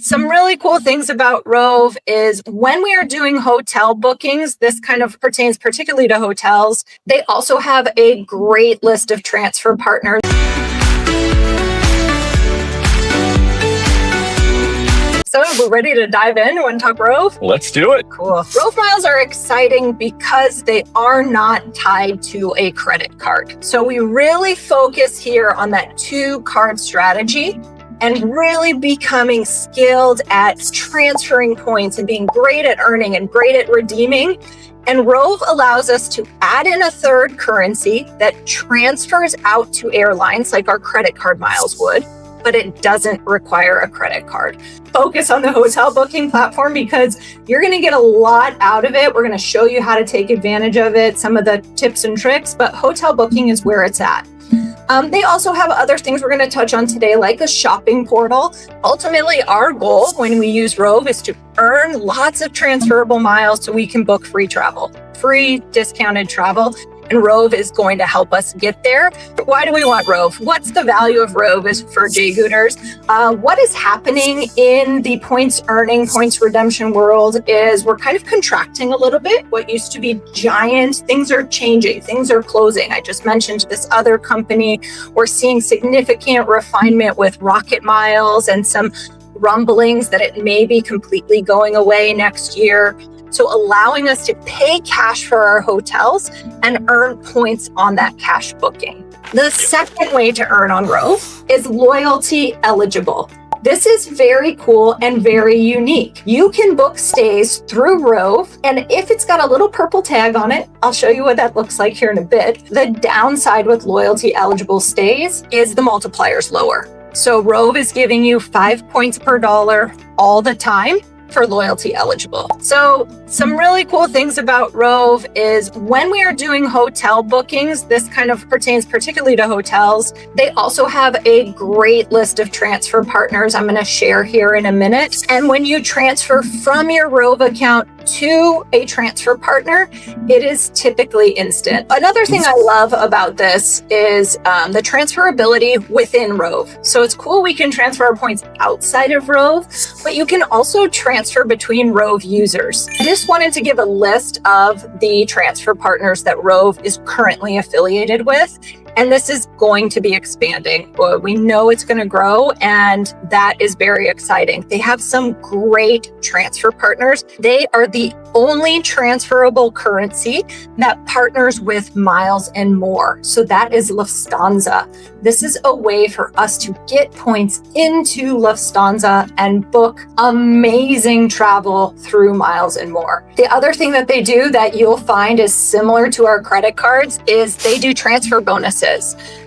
Some really cool things about Rove is when we are doing hotel bookings, this kind of pertains particularly to hotels. They also have a great list of transfer partners. So we're ready to dive in. You want to talk Rove? Let's do it. Cool. Rove miles are exciting because they are not tied to a credit card. So we really focus here on that 2-card strategy and really becoming skilled at transferring points and being great at earning and great at redeeming. And Rove allows us to add in a third currency that transfers out to airlines like our credit card miles would, but it doesn't require a credit card. Focus on the hotel booking platform because you're going to get a lot out of it. We're going to show you how to take advantage of it, some of the tips and tricks, but hotel booking is where it's at. They also have other things we're going to touch on today, like a shopping portal. Ultimately, our goal when we use Rove is to earn lots of transferable miles so we can book free travel, free discounted travel. And Rove is going to help us get there. Why do we want Rove? What's the value of Rove is for JGOOTers? What is happening in the points earning, points redemption world is we're kind of contracting a little bit. What used to be giant, things are changing, things are closing. I just mentioned this other company. We're seeing significant refinement with Rocket Miles and some rumblings that it may be completely going away next year. So allowing us to pay cash for our hotels and earn points on that cash booking. The second way to earn on Rove is loyalty eligible. This is very cool and very unique. You can book stays through Rove, and if it's got a little purple tag on it, I'll show you what that looks like here in a bit. The downside with loyalty eligible stays is the multipliers lower. So Rove is giving you 5 points per dollar all the time for loyalty eligible. So some really cool things about Rove is when we are doing hotel bookings, this kind of pertains particularly to hotels. They also have a great list of transfer partners I'm going to share here in a minute. And when you transfer from your Rove account to a transfer partner, it is typically instant. Another thing I love about this is the transferability within Rove. So it's cool we can transfer our points outside of Rove, but you can also transfer between Rove users. I just wanted to give a list of the transfer partners that Rove is currently affiliated with. And this is going to be expanding. We know it's going to grow, and that is very exciting. They have some great transfer partners. They are the only transferable currency that partners with Miles and More. So that is Lufthansa. This is a way for us to get points into Lufthansa and book amazing travel through Miles and More. The other thing that they do that you'll find is similar to our credit cards is they do transfer bonuses.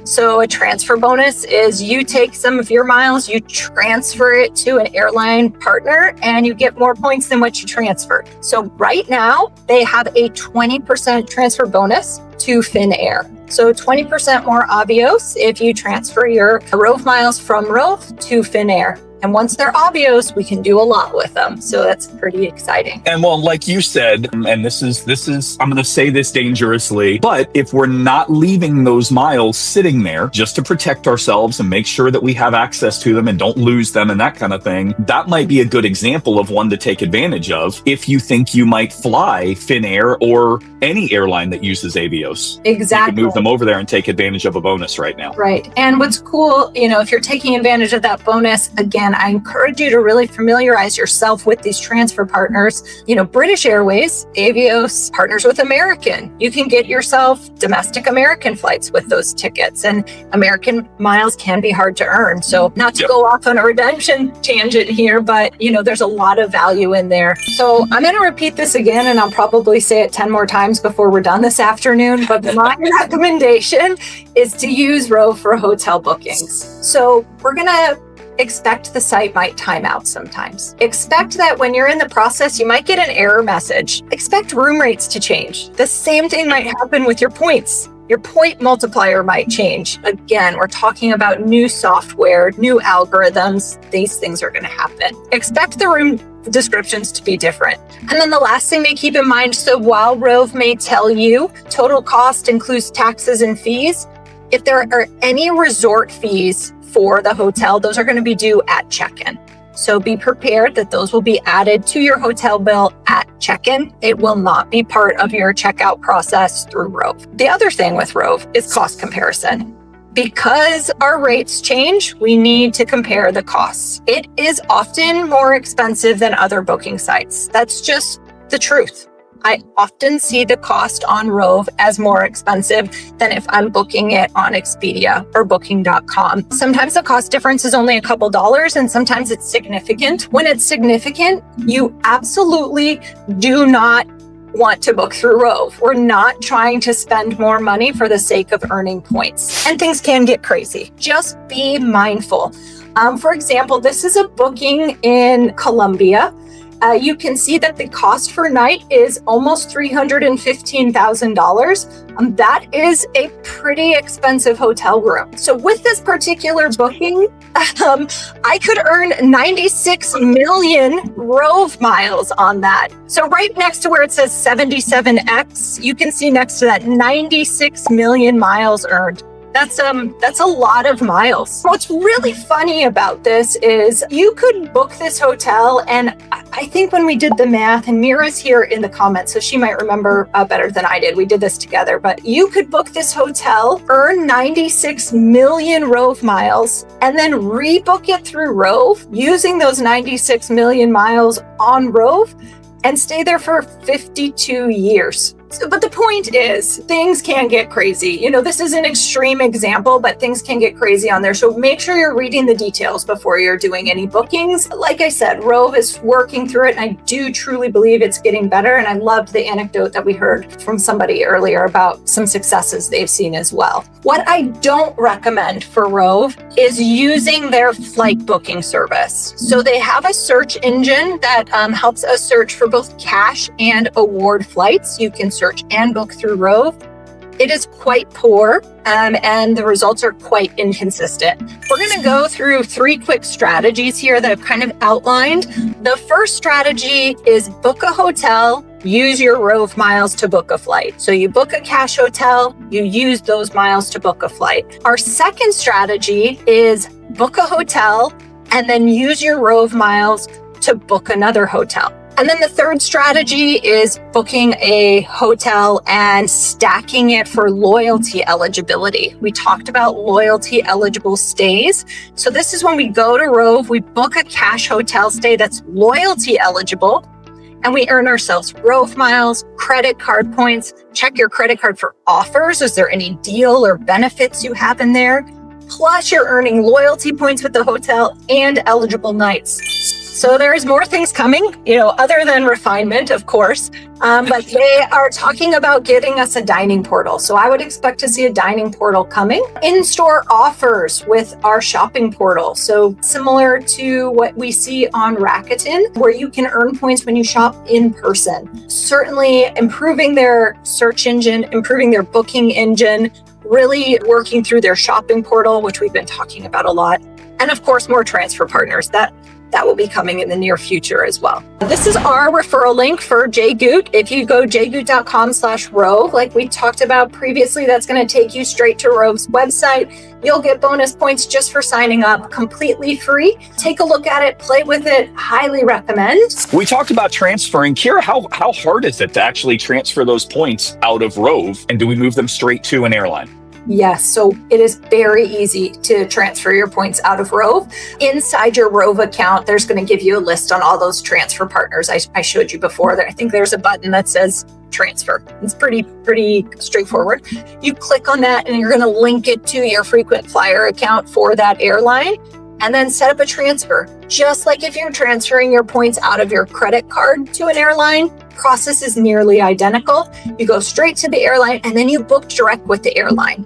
So a transfer bonus is you take some of your miles, you transfer it to an airline partner, and you get more points than what you transferred. So right now, they have a 20% transfer bonus to Finnair. So 20% more Avios if you transfer your Rove miles from Rove to Finnair. And once they're Avios, we can do a lot with them. So that's pretty exciting. And well, like you said, and this is, I'm going to say this dangerously, but if we're not leaving those miles sitting there just to protect ourselves and make sure that we have access to them and don't lose them and that kind of thing, that might be a good example of one to take advantage of if you think you might fly Finnair or any airline that uses Avios. Exactly. You can move them over there and take advantage of a bonus right now. Right. And what's cool, if you're taking advantage of that bonus, again, I encourage you to really familiarize yourself with these transfer partners. British Airways, Avios partners with American. You can get yourself domestic American flights with those tickets, and American miles can be hard to earn. So not to go off on a redemption tangent here, but there's a lot of value in there. So I'm going to repeat this again, and I'll probably say it 10 more times before we're done this afternoon. But my recommendation is to use Rove for hotel bookings. So we're going to expect the site might time out sometimes. Expect that when you're in the process, you might get an error message. Expect room rates to change. The same thing might happen with your points. Your point multiplier might change. Again, we're talking about new software, new algorithms. These things are going to happen. Expect the room descriptions to be different. And then the last thing to keep in mind, so while Rove may tell you total cost includes taxes and fees, if there are any resort fees for the hotel, those are going to be due at check-in. So be prepared that those will be added to your hotel bill at check-in. It will not be part of your checkout process through Rove. The other thing with Rove is cost comparison. Because our rates change, we need to compare the costs. It is often more expensive than other booking sites. That's just the truth. I often see the cost on Rove as more expensive than if I'm booking it on Expedia or Booking.com. Sometimes the cost difference is only a couple dollars, and sometimes it's significant. When it's significant, you absolutely do not want to book through Rove. We're not trying to spend more money for the sake of earning points. And things can get crazy. Just be mindful. For example, this is a booking in Colombia. You can see that the cost per night is almost $315,000. That is a pretty expensive hotel room. So with this particular booking, I could earn 96 million Rove miles on that. So right next to where it says 77X, you can see next to that 96 million miles earned. That's a lot of miles. What's really funny about this is you could book this hotel, and I think when we did the math, and Mira's here in the comments, so she might remember better than I did. We did this together, but you could book this hotel, earn 96 million Rove miles, and then rebook it through Rove using those 96 million miles on Rove and stay there for 52 years. But the point is, things can get crazy. You know, this is an extreme example, but things can get crazy on there. So make sure you're reading the details before you're doing any bookings. Like I said, Rove is working through it, and I do truly believe it's getting better. And I loved the anecdote that we heard from somebody earlier about some successes they've seen as well. What I don't recommend for Rove is using their flight booking service. So they have a search engine that helps us search for both cash and award flights. You can search and book through Rove. It is quite poor, and the results are quite inconsistent. We're going to go through 3 quick strategies here that I've kind of outlined. The first strategy is book a hotel, use your Rove miles to book a flight. So you book a cash hotel, you use those miles to book a flight. Our second strategy is book a hotel and then use your Rove miles to book another hotel. And then the third strategy is booking a hotel and stacking it for loyalty eligibility. We talked about loyalty eligible stays. So this is when we go to Rove, we book a cash hotel stay that's loyalty eligible, and we earn ourselves Rove miles, credit card points. Check your credit card for offers. Is there any deal or benefits you have in there? Plus you're earning loyalty points with the hotel and eligible nights. So there's more things coming, other than refinement, of course, but they are talking about getting us a dining portal. So I would expect to see a dining portal coming. In-store offers with our shopping portal. So similar to what we see on Rakuten, where you can earn points when you shop in person. Certainly improving their search engine, improving their booking engine, really working through their shopping portal, which we've been talking about a lot. And of course, more transfer partners. That will be coming in the near future as well. This is our referral link for JGOOT. If you go jgoot.com/Rove, like we talked about previously, that's going to take you straight to Rove's website. You'll get bonus points just for signing up, completely free. Take a look at it, play with it, highly recommend. We talked about transferring. Kira, how hard is it to actually transfer those points out of Rove? And do we move them straight to an airline? Yes, so it is very easy to transfer your points out of Rove. Inside your Rove account, there's going to give you a list on all those transfer partners I showed you before. I think there's a button that says transfer. It's pretty straightforward. You click on that and you're going to link it to your frequent flyer account for that airline, and then set up a transfer. Just like if you're transferring your points out of your credit card to an airline, process is nearly identical. You go straight to the airline and then you book direct with the airline.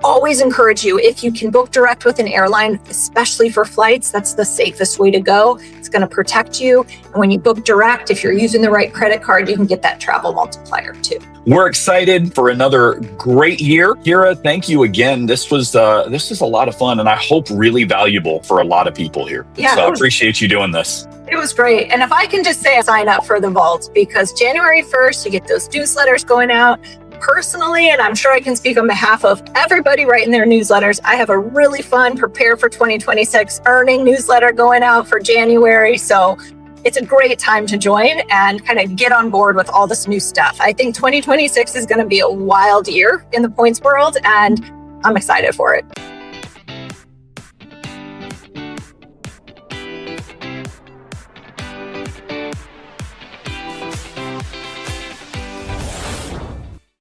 Always encourage you, if you can book direct with an airline, especially for flights, that's the safest way to go. It's going to protect you. And when you book direct, if you're using the right credit card, you can get that travel multiplier too. We're excited for another great year. Kira, thank you again. This was a lot of fun, and I hope really valuable for a lot of people here. Yeah, so I appreciate you doing this. It was great. And if I can just say, sign up for the vault, because January 1st, you get those newsletters going out. personally, and I'm sure I can speak on behalf of everybody writing their newsletters, I have a really fun Prepare for 2026 earning newsletter going out for January. So it's a great time to join and kind of get on board with all this new stuff. I think 2026 is going to be a wild year in the points world, and I'm excited for it.